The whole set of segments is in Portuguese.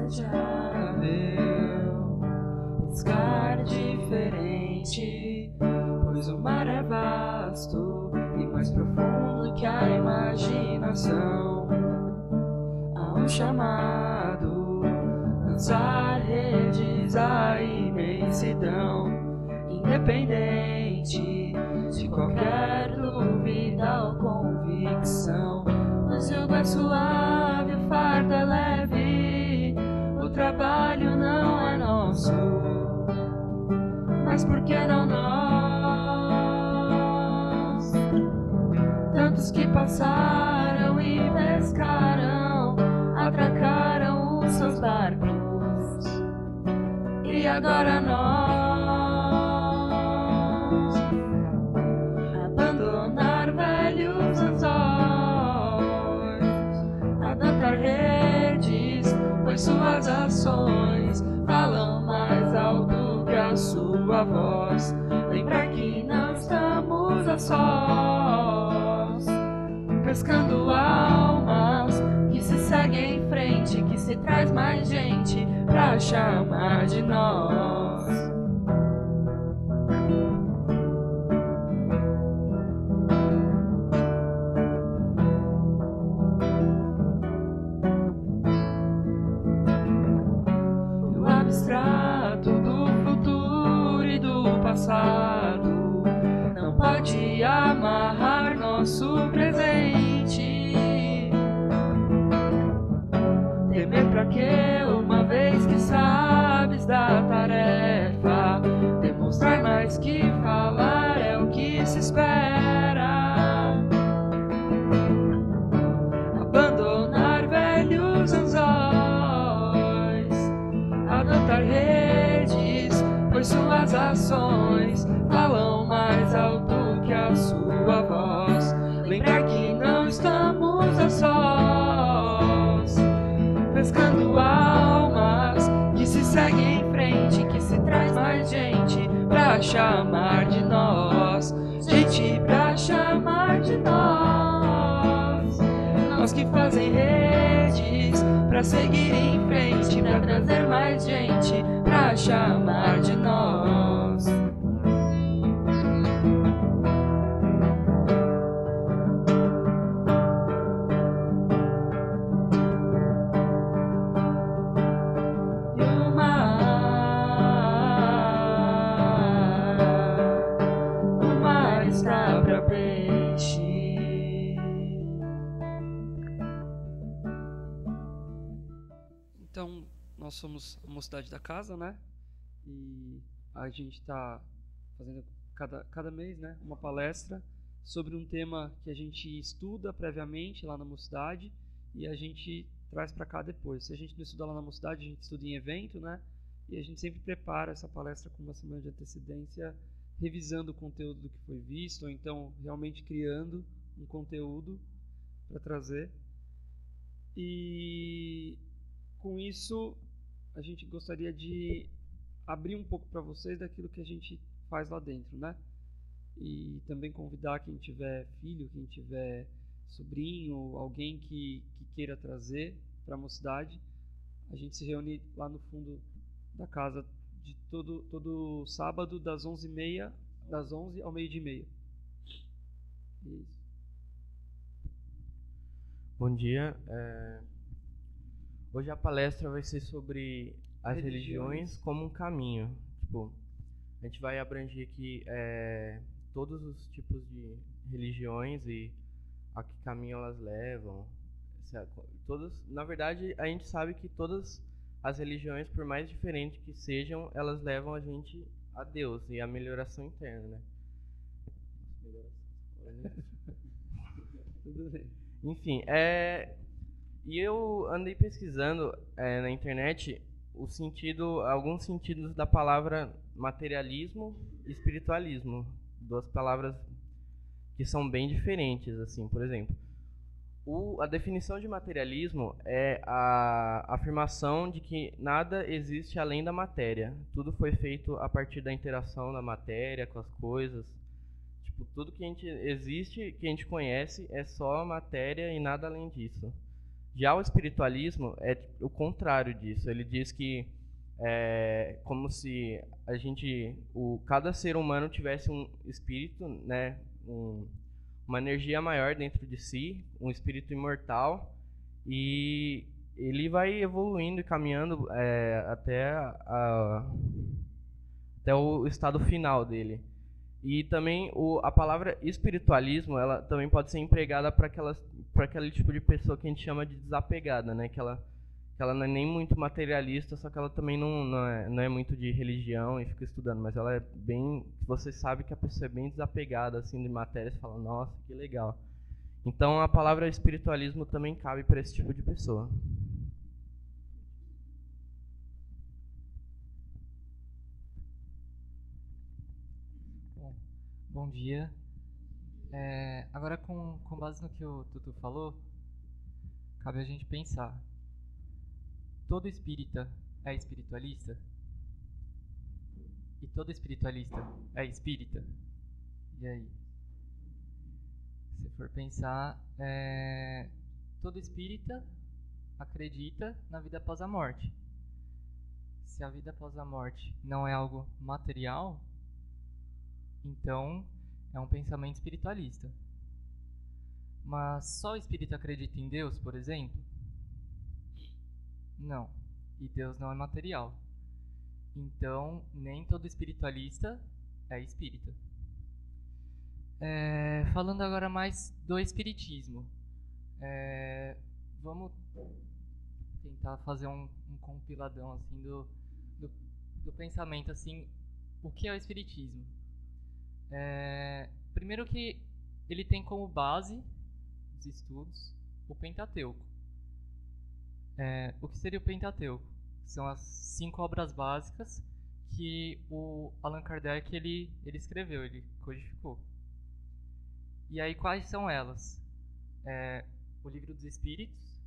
desejável pescar diferente, pois o mar é vasto e mais profundo que a imaginação. Há um chamado, lançar redes à imensidão, independente de qualquer dúvida ou convicção. O jugo é suave, o fardo é leve, o trabalho não é nosso, mas por que não nós? Tantos que passaram e pescaram, atracaram os seus barcos, e agora nós abandonar velhos anzóis, adaptar redes, pois suas ações falam mais alto que a sua voz. Lembrar que não estamos a sós, pescando almas que se segue em frente, que se traz mais gente pra chamar de nós. Do abstrato, do futuro e do passado, não pode amarrar nosso presente. Temer pra quê, uma vez que sabes da tarefa? Demonstrar mais que falar é o que se espera. Abandonar velhos anzóis, adotar redes, pois suas ações falam mais alto que a sua voz. Lembrar que não estamos a sós, pescando almas que se seguem em frente, que se traz mais gente pra chamar de nós. Gente pra chamar de nós. Nós que fazem redes pra seguir em frente, pra trazer mais gente pra chamar de nós. Então, nós somos a Mocidade da Casa, né? E a gente está fazendo cada mês, né, uma palestra sobre um tema que a gente estuda previamente lá na Mocidade e a gente traz para cá depois. Se a gente não estuda lá na Mocidade, a gente estuda em evento, né? E a gente sempre prepara essa palestra com uma semana de antecedência, revisando o conteúdo do que foi visto, ou então realmente criando um conteúdo para trazer. E com isso, a gente gostaria de abrir um pouco para vocês daquilo que a gente faz lá dentro, né? E também convidar quem tiver filho, quem tiver sobrinho, alguém que queira trazer para a Mocidade. A gente se reúne lá no fundo da casa de todo sábado, das 11h30, das 11 ao meio-dia e meia. Isso. Bom dia. Hoje a palestra vai ser sobre as religiões como um caminho. Tipo, a gente vai abranger aqui todos os tipos de religiões e a que caminho elas levam. Na verdade, a gente sabe que todas as religiões, por mais diferentes que sejam, elas levam a gente a Deus e a melhoração interna, né? Tudo bem. Enfim, e eu andei pesquisando na internet alguns sentidos da palavra materialismo e espiritualismo, duas palavras que são bem diferentes, assim. Por exemplo, a definição de materialismo é a afirmação de que nada existe além da matéria. Tudo foi feito a partir da interação da matéria com as coisas. Tipo, tudo que existe, que a gente conhece, é só matéria e nada além disso. Já o espiritualismo é o contrário disso. Ele diz que é como se cada ser humano tivesse um espírito, né, uma energia maior dentro de si, um espírito imortal, e ele vai evoluindo e caminhando até o estado final dele. E também a palavra espiritualismo, ela também pode ser empregada para aquele tipo de pessoa que a gente chama de desapegada, né? Que ela não é nem muito materialista, só que ela também não é muito de religião e fica estudando, mas ela é bem... Você sabe que a pessoa é bem desapegada assim, de matéria, você fala, nossa, que legal. Então a palavra espiritualismo também cabe para esse tipo de pessoa. Bom dia. Agora, com base no que o Tutu falou, cabe a gente pensar. Todo espírita é espiritualista? E todo espiritualista é espírita? E aí? Se for pensar, todo espírita acredita na vida após a morte. Se a vida após a morte não é algo material, então é um pensamento espiritualista. Mas só o espírita acredita em Deus, por exemplo? Não. E Deus não é material. Então, nem todo espiritualista é espírita. Falando agora mais do espiritismo. Vamos tentar fazer um compiladão assim, do pensamento. Assim, o que é o espiritismo? Primeiro que ele tem como base dos estudos o Pentateuco. O que seria o Pentateuco? São as 5 obras básicas que o Allan Kardec ele escreveu, ele codificou. E aí quais são elas? O Livro dos Espíritos.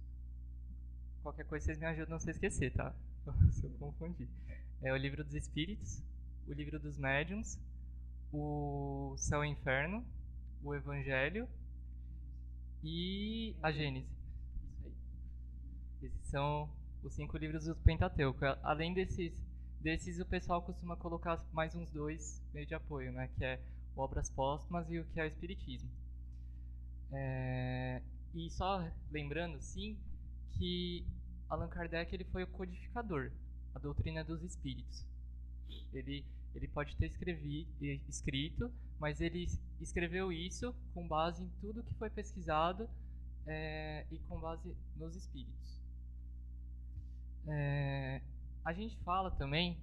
Qualquer coisa vocês me ajudam a não se esquecer, tá? Se eu confundir. O Livro dos Espíritos, o Livro dos Médiuns, o Céu e Inferno, o Evangelho e a Gênese. Isso aí. Esses são os 5 livros do Pentateuco. Além desses o pessoal costuma colocar mais uns 2 meios de apoio, né? Que é o Obras Póstumas e o que é o Espiritismo. E só lembrando, sim, que Allan Kardec ele foi o codificador, a doutrina dos espíritos. Ele pode ter escrito, mas ele escreveu isso com base em tudo que foi pesquisado e com base nos espíritos. A gente fala também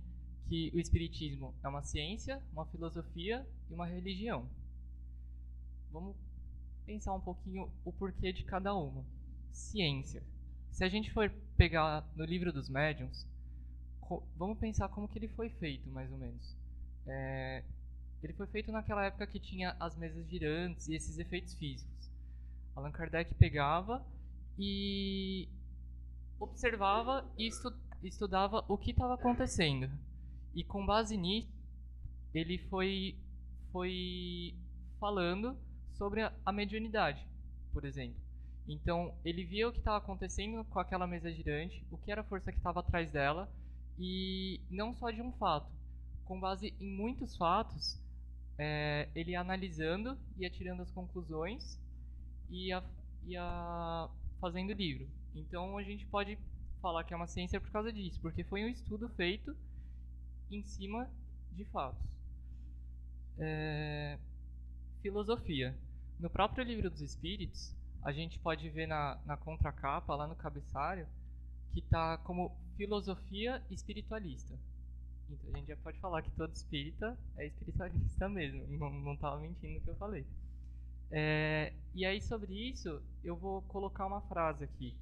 que o espiritismo é uma ciência, uma filosofia e uma religião. Vamos pensar um pouquinho o porquê de cada uma. Ciência. Se a gente for pegar no Livro dos Médiuns, vamos pensar como que ele foi feito, mais ou menos. Ele foi feito naquela época que tinha as mesas girantes e esses efeitos físicos. Allan Kardec pegava e observava e estudava o que estava acontecendo. E com base nisso, ele foi falando sobre a mediunidade, por exemplo. Então, ele via o que estava acontecendo com aquela mesa girante, o que era a força que estava atrás dela, e não só de um fato. Com base em muitos fatos, ele ia analisando, ia tirando as conclusões e ia fazendo livro. Então, a gente pode falar que é uma ciência por causa disso, porque foi um estudo feito em cima de fatos. Filosofia. No próprio Livro dos Espíritos, a gente pode ver na contracapa, lá no cabeçário, que está como filosofia espiritualista. Então a gente já pode falar que todo espírita é espiritualista mesmo, não estava mentindo no que eu falei. E aí sobre isso, eu vou colocar uma frase aqui,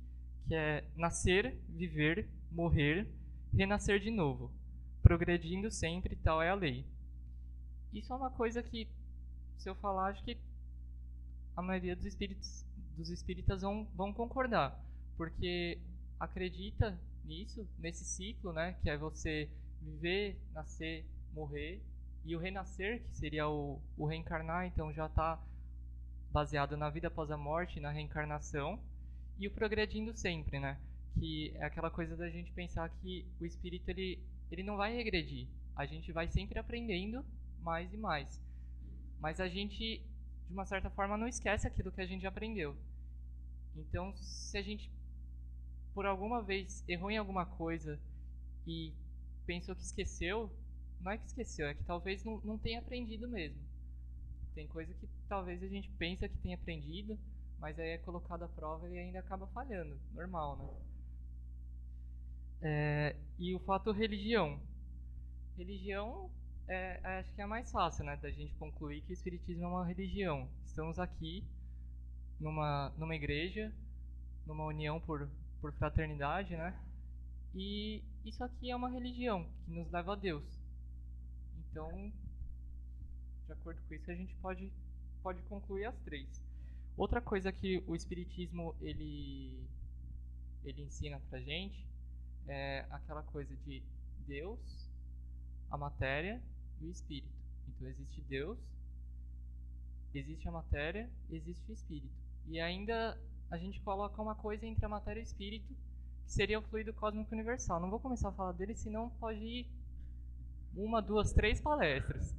que é: nascer, viver, morrer, renascer de novo, progredindo sempre, tal é a lei. Isso é uma coisa que, se eu falar, acho que a maioria dos espíritas vão concordar, porque acredita nisso, nesse ciclo, né, que é você viver, nascer, morrer, e o renascer, que seria o reencarnar, então já está baseado na vida após a morte, na reencarnação, e o progredindo sempre, né? Que é aquela coisa da gente pensar que o espírito ele não vai regredir. A gente vai sempre aprendendo mais e mais. Mas a gente, de uma certa forma, não esquece aquilo que a gente aprendeu. Então, se a gente, por alguma vez, errou em alguma coisa e pensou que esqueceu, não é que esqueceu, é que talvez não tenha aprendido mesmo. Tem coisa que talvez a gente pensa que tem aprendido, mas aí é colocado à prova e ainda acaba falhando. Normal, né? E o fato religião. Religião, acho que é a mais fácil, né, da gente concluir que o Espiritismo é uma religião. Estamos aqui numa igreja, numa união por fraternidade, né? E isso aqui é uma religião que nos leva a Deus. Então, de acordo com isso, a gente pode concluir as três. Outra coisa que o Espiritismo ele ensina pra gente é aquela coisa de Deus, a matéria e o espírito. Então existe Deus, existe a matéria, existe o espírito. E ainda a gente coloca uma coisa entre a matéria e o espírito, que seria o fluido cósmico universal. Não vou começar a falar dele, senão pode ir 1, 2, 3 palestras.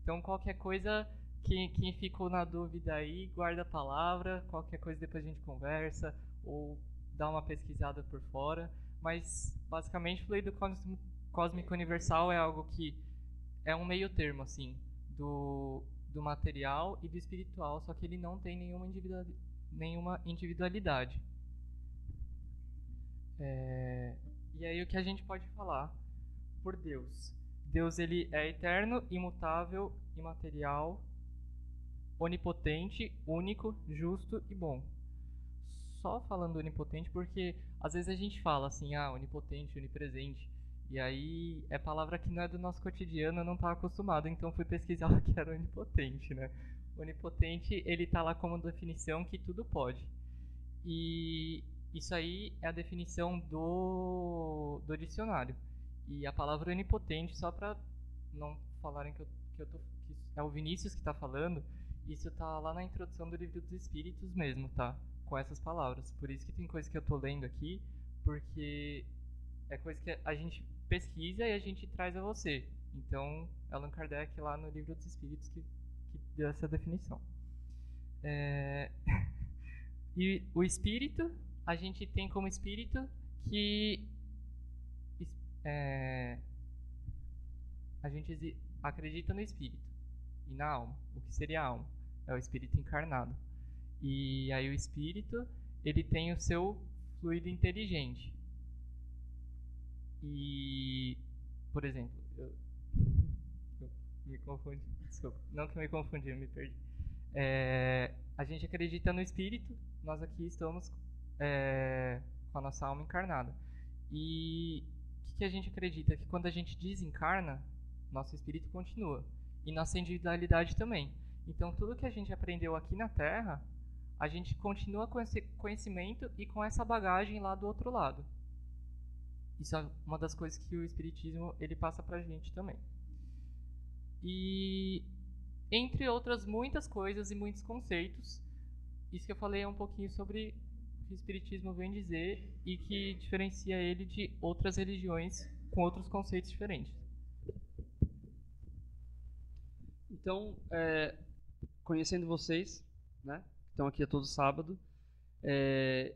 Então qualquer coisa, quem ficou na dúvida aí, guarda a palavra. Qualquer coisa depois a gente conversa ou dá uma pesquisada por fora. Mas basicamente o fluido cósmico universal é algo que é um meio termo, assim, do material e do espiritual, só que ele não tem nenhuma individualidade. E aí o que a gente pode falar por Deus? Deus, ele é eterno, imutável, imaterial, onipotente, único, justo e bom. Só falando onipotente porque às vezes a gente fala assim, onipotente, onipresente, e aí é palavra que não é do nosso cotidiano, eu não estava acostumado, então fui pesquisar o que era onipotente, né? Onipotente, ele está lá como definição que tudo pode. E isso aí é a definição do dicionário. E a palavra onipotente, só para não falarem que é o Vinícius que está falando, isso está lá na introdução do Livro dos Espíritos mesmo, tá? Com essas palavras. Por isso que tem coisa que eu estou lendo aqui, porque é coisa que a gente pesquisa e a gente traz a você. Então, Allan Kardec lá no Livro dos Espíritos que deu essa definição. E o espírito, a gente tem como espírito que a gente acredita no espírito e na alma. O que seria a alma? É o espírito encarnado. E aí o espírito, ele tem o seu fluido inteligente. E, por exemplo, eu me confundi, desculpa, não que eu me confundi, eu me perdi. A gente acredita no espírito, nós aqui estamos com a nossa alma encarnada. E o que a gente acredita? Que quando a gente desencarna, nosso espírito continua. E nossa individualidade também. Então tudo que a gente aprendeu aqui na Terra, a gente continua com esse conhecimento e com essa bagagem lá do outro lado. Isso é uma das coisas que o Espiritismo ele passa pra gente também. E entre outras muitas coisas e muitos conceitos, isso que eu falei é um pouquinho sobre o que o Espiritismo vem dizer e que diferencia ele de outras religiões com outros conceitos diferentes. Então, conhecendo vocês, né, que estão aqui a todo sábado,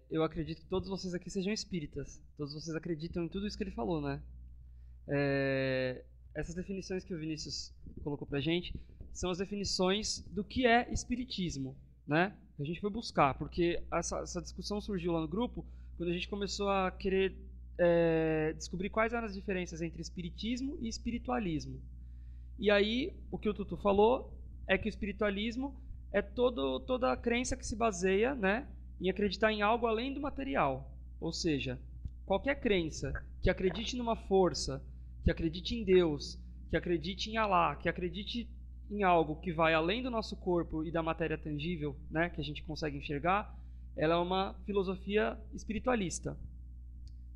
eu acredito que todos vocês aqui sejam espíritas. Todos vocês acreditam em tudo isso que ele falou, né? Essas definições que o Vinícius colocou pra gente são as definições do que é espiritismo, né? A gente foi buscar, porque essa discussão surgiu lá no grupo quando a gente começou a querer descobrir quais eram as diferenças entre espiritismo e espiritualismo. E aí, o que o Tutu falou é que o espiritualismo é toda a crença que se baseia, né, em acreditar em algo além do material. Ou seja, qualquer crença que acredite numa força, que acredite em Deus, que acredite em Alá, que acredite em algo que vai além do nosso corpo e da matéria tangível, né, que a gente consegue enxergar, ela é uma filosofia espiritualista.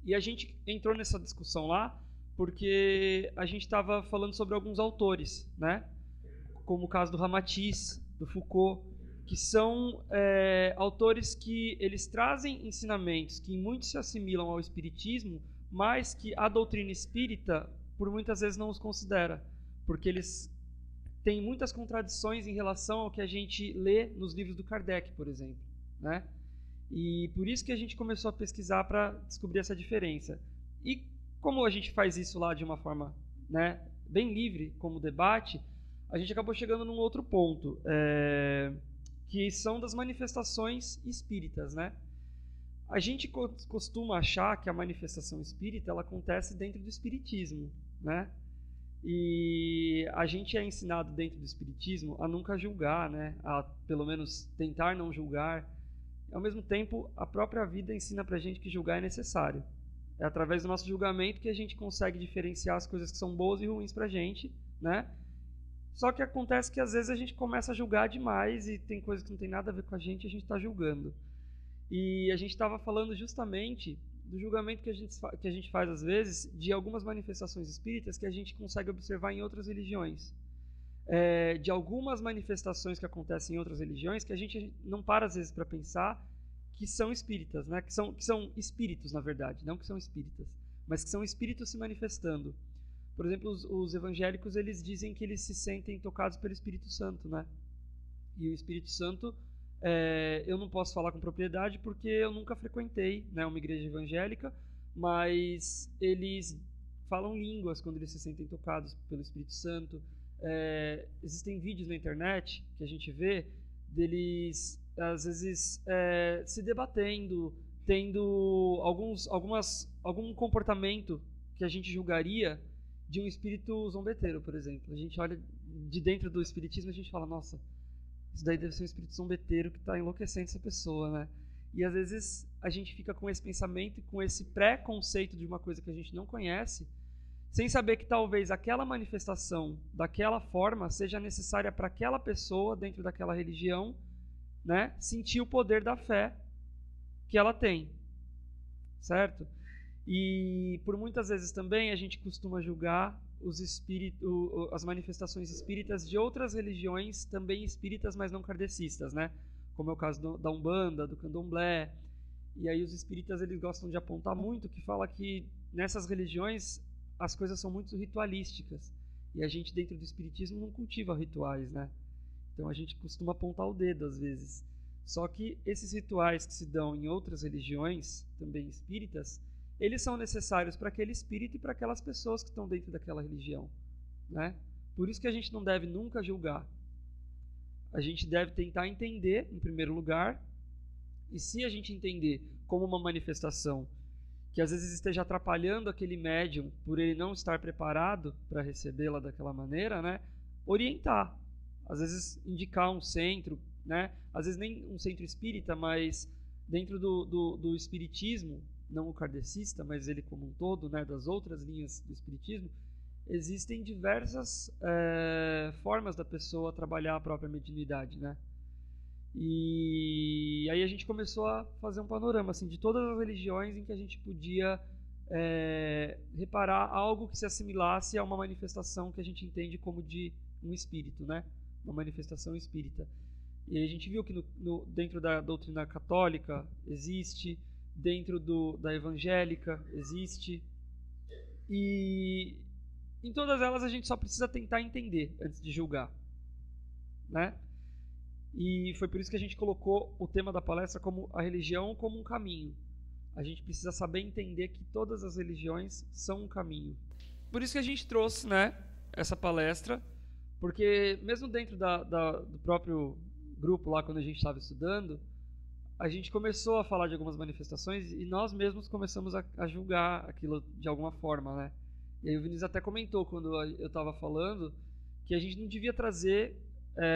E a gente entrou nessa discussão lá porque a gente estava falando sobre alguns autores, né, como o caso do Ramatiz, do Foucault, que são autores que eles trazem ensinamentos que muitos se assimilam ao espiritismo, mas que a doutrina espírita, por muitas vezes, não os considera, porque eles têm muitas contradições em relação ao que a gente lê nos livros do Kardec, por exemplo, né? E por isso que a gente começou a pesquisar para descobrir essa diferença. E como a gente faz isso lá de uma forma, né, bem livre, como debate, a gente acabou chegando num outro ponto, que são das manifestações espíritas, né? A gente costuma achar que a manifestação espírita ela acontece dentro do espiritismo, né? E a gente é ensinado dentro do espiritismo a nunca julgar, né? A pelo menos tentar não julgar. Ao mesmo tempo, a própria vida ensina pra gente que julgar é necessário. É através do nosso julgamento que a gente consegue diferenciar as coisas que são boas e ruins pra gente, né? Só que acontece que às vezes a gente começa a julgar demais e tem coisas que não tem nada a ver com a gente está julgando. E a gente estava falando justamente do julgamento que a gente faz às vezes de algumas manifestações espíritas que a gente consegue observar em outras religiões. De algumas manifestações que acontecem em outras religiões que a gente não para às vezes para pensar que são espíritas, né? que são espíritos, na verdade, não que são espíritas, mas que são espíritos se manifestando. Por exemplo, os evangélicos, eles dizem que eles se sentem tocados pelo Espírito Santo, né? E o Espírito Santo, eu não posso falar com propriedade porque eu nunca frequentei, né, uma igreja evangélica, mas eles falam línguas quando eles se sentem tocados pelo Espírito Santo. Existem vídeos na internet que a gente vê deles, às vezes, se debatendo, tendo algum comportamento que a gente julgaria de um espírito zombeteiro, por exemplo. A gente olha de dentro do espiritismo e a gente fala, nossa, isso daí deve ser um espírito zombeteiro que está enlouquecendo essa pessoa, né? E às vezes a gente fica com esse pensamento e com esse pré-conceito de uma coisa que a gente não conhece, sem saber que talvez aquela manifestação daquela forma seja necessária para aquela pessoa dentro daquela religião, né, sentir o poder da fé que ela tem, certo? E por muitas vezes também a gente costuma julgar as manifestações espíritas de outras religiões também espíritas, mas não kardecistas, né? Como é o caso da Umbanda, do Candomblé. E aí os espíritas eles gostam de apontar muito que fala que nessas religiões as coisas são muito ritualísticas e a gente dentro do espiritismo não cultiva rituais, né? Então a gente costuma apontar o dedo às vezes. Só que esses rituais que se dão em outras religiões, também espíritas, eles são necessários para aquele espírito e para aquelas pessoas que estão dentro daquela religião, né? Por isso que a gente não deve nunca julgar. A gente deve tentar entender, em primeiro lugar, e se a gente entender como uma manifestação que às vezes esteja atrapalhando aquele médium por ele não estar preparado para recebê-la daquela maneira, né? Orientar. Às vezes indicar um centro, né? Às vezes nem um centro espírita, mas dentro do espiritismo, não o kardecista, mas ele como um todo, né, das outras linhas do espiritismo, existem diversas formas da pessoa trabalhar a própria mediunidade, né? E aí a gente começou a fazer um panorama assim, de todas as religiões em que a gente podia reparar algo que se assimilasse a uma manifestação que a gente entende como de um espírito, né? Uma manifestação espírita. E a gente viu que dentro da doutrina católica existe, dentro da evangélica existe, e em todas elas a gente só precisa tentar entender antes de julgar, né? E foi por isso que a gente colocou o tema da palestra como a religião como um caminho. A gente precisa saber entender que todas as religiões são um caminho. Por isso que a gente trouxe, né, essa palestra, porque mesmo dentro do próprio grupo lá, quando a gente estava estudando, a gente começou a falar de algumas manifestações e nós mesmos começamos a julgar aquilo de alguma forma, né? E aí o Vinícius até comentou quando eu estava falando que a gente não devia trazer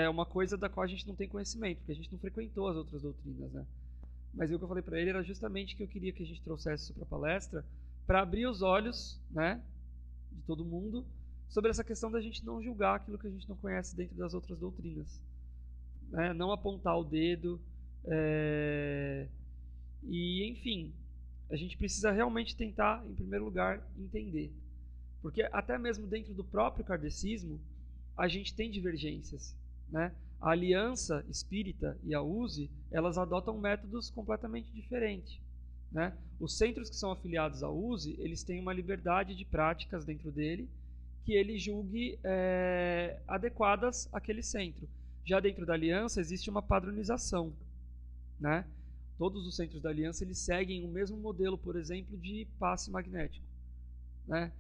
uma coisa da qual a gente não tem conhecimento, porque a gente não frequentou as outras doutrinas, né? Mas o que eu falei para ele era justamente que eu queria que a gente trouxesse isso para a palestra, para abrir os olhos, né, de todo mundo sobre essa questão da gente não julgar aquilo que a gente não conhece dentro das outras doutrinas, né? Não apontar o dedo, e enfim, a gente precisa realmente tentar, em primeiro lugar, entender, porque até mesmo dentro do próprio kardecismo a gente tem divergências, né? A Aliança Espírita e a USE, elas adotam métodos completamente diferentes, né? Os centros que são afiliados à USE, eles têm uma liberdade de práticas dentro dele que ele julgue adequadas àquele centro. Já dentro da Aliança existe uma padronização, né? Todos os centros da Aliança eles seguem o mesmo modelo, por exemplo, de passe magnético, né?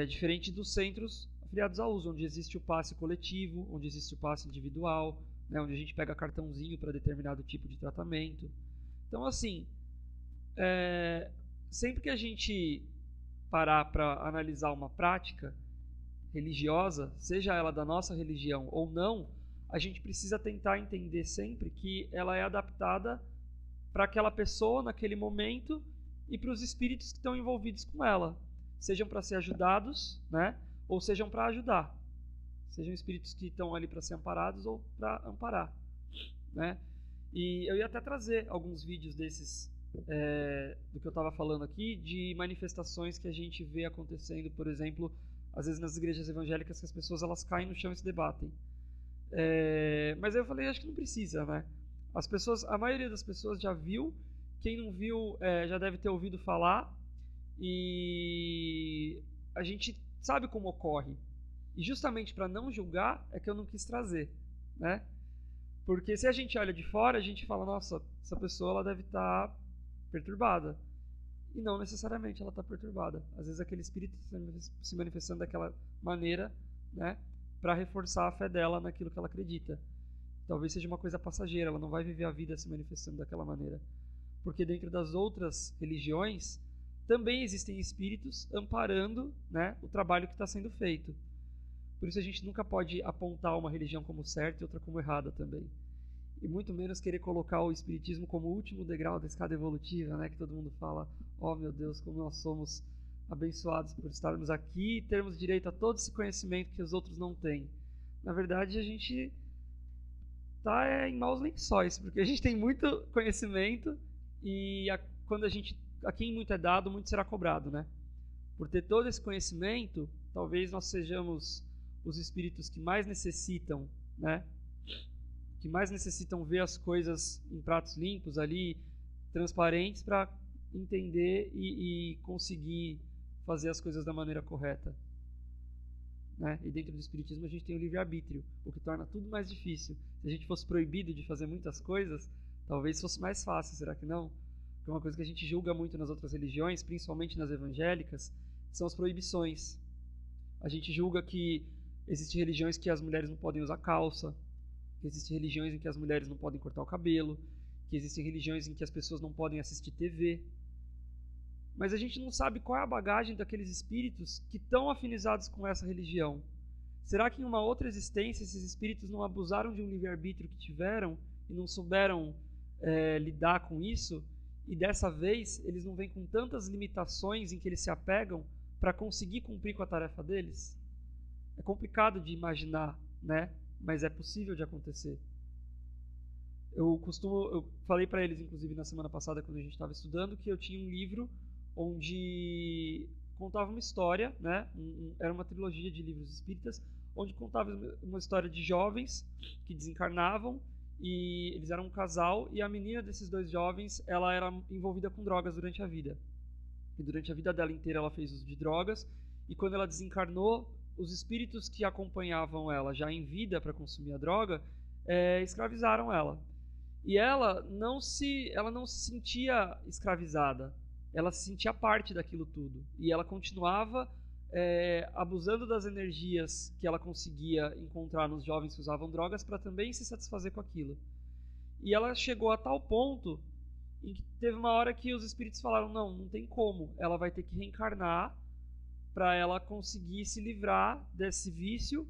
Diferente dos centros afiliados à USE, onde existe o passe coletivo, onde existe o passe individual, né? Onde a gente pega cartãozinho para determinado tipo de tratamento. Então, assim, sempre que a gente parar para analisar uma prática religiosa, seja ela da nossa religião ou não, a gente precisa tentar entender sempre que ela é adaptada para aquela pessoa naquele momento e para os espíritos que estão envolvidos com ela, sejam para ser ajudados, né, ou sejam para ajudar, sejam espíritos que estão ali para ser amparados ou para amparar, né? E eu ia até trazer alguns vídeos desses do que eu estava falando aqui, de manifestações que a gente vê acontecendo, por exemplo, às vezes nas igrejas evangélicas, que as pessoas elas caem no chão e se debatem. Mas aí eu falei, acho que não precisa, né? A maioria das pessoas já viu, quem não viu já deve ter ouvido falar, e a gente sabe como ocorre. E justamente para não julgar é que eu não quis trazer, né? Porque se a gente olha de fora, a gente fala, nossa, essa pessoa ela deve estar perturbada. E não necessariamente ela está perturbada. Às vezes aquele espírito se manifestando daquela maneira, né, para reforçar a fé dela naquilo que ela acredita. Talvez seja uma coisa passageira, ela não vai viver a vida se manifestando daquela maneira. Porque dentro das outras religiões também existem espíritos amparando, né, o trabalho que está sendo feito. Por isso a gente nunca pode apontar uma religião como certa e outra como errada também. E muito menos querer colocar o espiritismo como o último degrau da escada evolutiva, né? Que todo mundo fala, oh meu Deus, como nós somos abençoados por estarmos aqui e termos direito a todo esse conhecimento que os outros não têm. Na verdade, a gente está em maus lençóis, porque a gente tem muito conhecimento e quando a quem muito é dado, muito será cobrado, né? Por ter todo esse conhecimento, talvez nós sejamos os espíritos que mais necessitam, né? Que mais necessitam ver as coisas em pratos limpos ali, transparentes, para entender e conseguir fazer as coisas da maneira correta, né? E dentro do espiritismo a gente tem o livre-arbítrio, o que torna tudo mais difícil. Se a gente fosse proibido de fazer muitas coisas, talvez fosse mais fácil, será que não? Porque uma coisa que a gente julga muito nas outras religiões, principalmente nas evangélicas, são as proibições. A gente julga que existem religiões que as mulheres não podem usar calça, que existem religiões em que as mulheres não podem cortar o cabelo, que existem religiões em que as pessoas não podem assistir TV. Mas a gente não sabe qual é a bagagem daqueles espíritos que estão afinizados com essa religião. Será que em uma outra existência esses espíritos não abusaram de um livre-arbítrio que tiveram e não souberam lidar com isso? E dessa vez eles não vêm com tantas limitações em que eles se apegam para conseguir cumprir com a tarefa deles? É complicado de imaginar, né? Mas é possível de acontecer. Eu falei para eles, inclusive, na semana passada, quando a gente estava estudando, que eu tinha um livro onde contava uma história, né? Era uma trilogia de livros espíritas, onde contava uma história de jovens que desencarnavam, e eles eram um casal, e a menina desses dois jovens, ela era envolvida com drogas durante a vida. E durante a vida dela inteira ela fez uso de drogas, e quando ela desencarnou, os espíritos que acompanhavam ela já em vida para consumir a droga escravizaram ela. E ela não se sentia escravizada, ela se sentia parte daquilo tudo. E ela continuava abusando das energias que ela conseguia encontrar nos jovens que usavam drogas para também se satisfazer com aquilo. E ela chegou a tal ponto em que teve uma hora que os espíritos falaram, não tem como, ela vai ter que reencarnar para ela conseguir se livrar desse vício,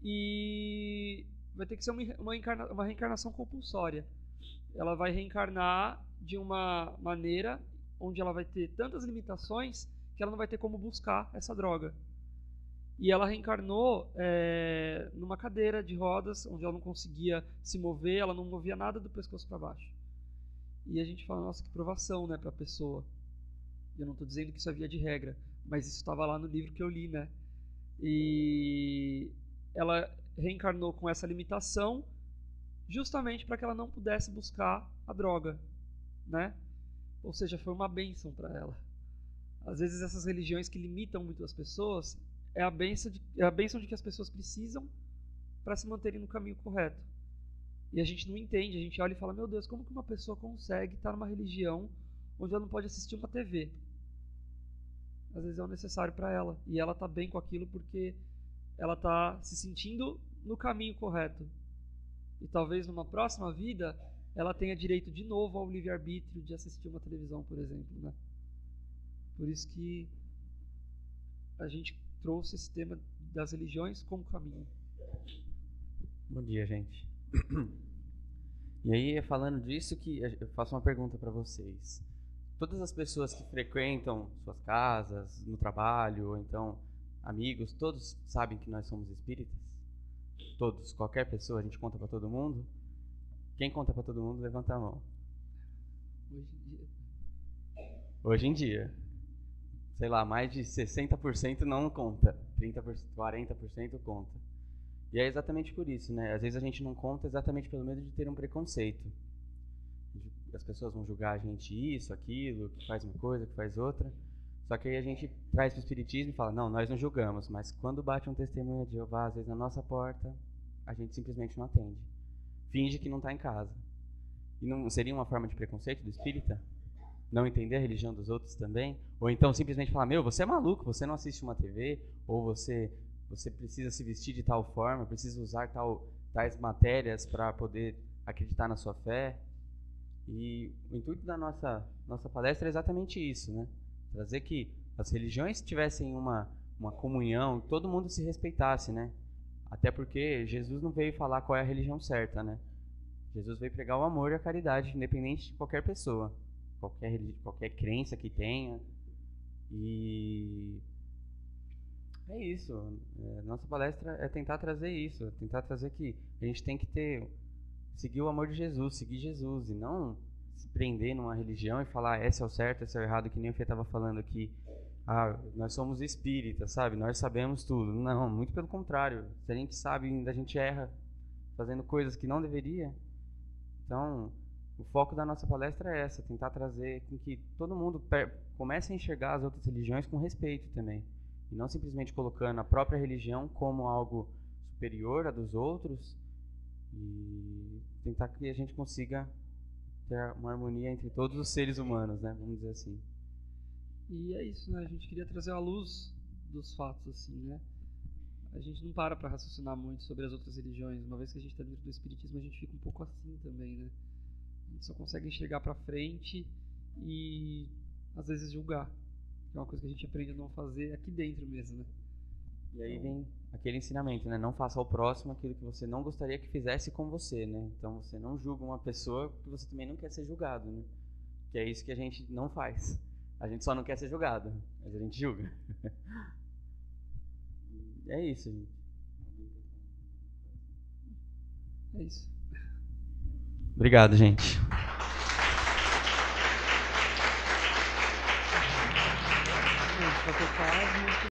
e vai ter que ser uma reencarnação compulsória. Ela vai reencarnar de uma maneira onde ela vai ter tantas limitações que ela não vai ter como buscar essa droga. E ela reencarnou numa cadeira de rodas, onde ela não conseguia se mover, ela não movia nada do pescoço para baixo. E a gente fala, nossa, que provação, né, para a pessoa. Eu não estou dizendo que isso é via de regra, mas isso estava lá no livro que eu li, né? E ela reencarnou com essa limitação, justamente para que ela não pudesse buscar a droga, né? Ou seja, foi uma bênção para ela. Às vezes essas religiões que limitam muito as pessoas é a bênção de que as pessoas precisam para se manterem no caminho correto. E a gente não entende, a gente olha e fala, meu Deus, como que uma pessoa consegue estar numa religião onde ela não pode assistir uma TV? Às vezes é o necessário para ela, e ela está bem com aquilo porque ela está se sentindo no caminho correto. E talvez numa próxima vida ela tenha direito de novo ao livre-arbítrio de assistir uma televisão, por exemplo, né? Por isso que a gente trouxe esse tema das religiões como caminho. Bom dia, gente. E aí, falando disso, que eu faço uma pergunta para vocês. Todas as pessoas que frequentam suas casas, no trabalho, ou então amigos, todos sabem que nós somos espíritas? Todos, qualquer pessoa, a gente conta para todo mundo? Quem conta para todo mundo, levanta a mão. Hoje em dia. Sei lá, mais de 60% não conta. 30%, 40% conta. E é exatamente por isso, né? Às vezes a gente não conta exatamente pelo medo de ter um preconceito. As pessoas vão julgar a gente isso, aquilo, que faz uma coisa, que faz outra. Só que aí a gente traz para o espiritismo e fala, não, nós não julgamos, mas quando bate um testemunho de Jeová, às vezes na nossa porta, a gente simplesmente não atende. Finge que não está em casa. E não seria uma forma de preconceito do espírita? Não entender a religião dos outros também? Ou então simplesmente falar, meu, você é maluco, você não assiste uma TV, ou você precisa se vestir de tal forma, precisa usar tais matérias para poder acreditar na sua fé. E o intuito da nossa palestra é exatamente isso, né? Trazer que as religiões tivessem uma comunhão, que todo mundo se respeitasse, né? Até porque Jesus não veio falar qual é a religião certa, né? Jesus veio pregar o amor e a caridade, independente de qualquer pessoa, qualquer crença que tenha. E é isso. Nossa palestra é tentar trazer isso, tentar trazer que a gente tem que seguir o amor de Jesus, seguir Jesus, e não se prender numa religião e falar esse é o certo, esse é o errado, que nem o Fê estava falando aqui. Nós somos espíritas, sabe? Nós sabemos tudo. Não, muito pelo contrário. Se a gente sabe, ainda a gente erra fazendo coisas que não deveria. Então, o foco da nossa palestra é essa, tentar trazer com que todo mundo comece a enxergar as outras religiões com respeito também. E não simplesmente colocando a própria religião como algo superior à dos outros, e tentar que a gente consiga ter uma harmonia entre todos os seres humanos, né? Vamos dizer assim. E é isso, né? A gente queria trazer a luz dos fatos, assim, né? A gente não para raciocinar muito sobre as outras religiões. Uma vez que a gente está dentro do espiritismo, a gente fica um pouco assim também, né? A gente só consegue enxergar para frente e, às vezes, julgar. Que é uma coisa que a gente aprende a não fazer aqui dentro mesmo, né? E aí vem aquele ensinamento, né? Não faça ao próximo aquilo que você não gostaria que fizesse com você, né? Então você não julga uma pessoa porque você também não quer ser julgado, né? Que é isso que a gente não faz. A gente só não quer ser julgado, mas a gente julga. É isso, gente. É isso. Obrigado, gente. Para tocar as músicas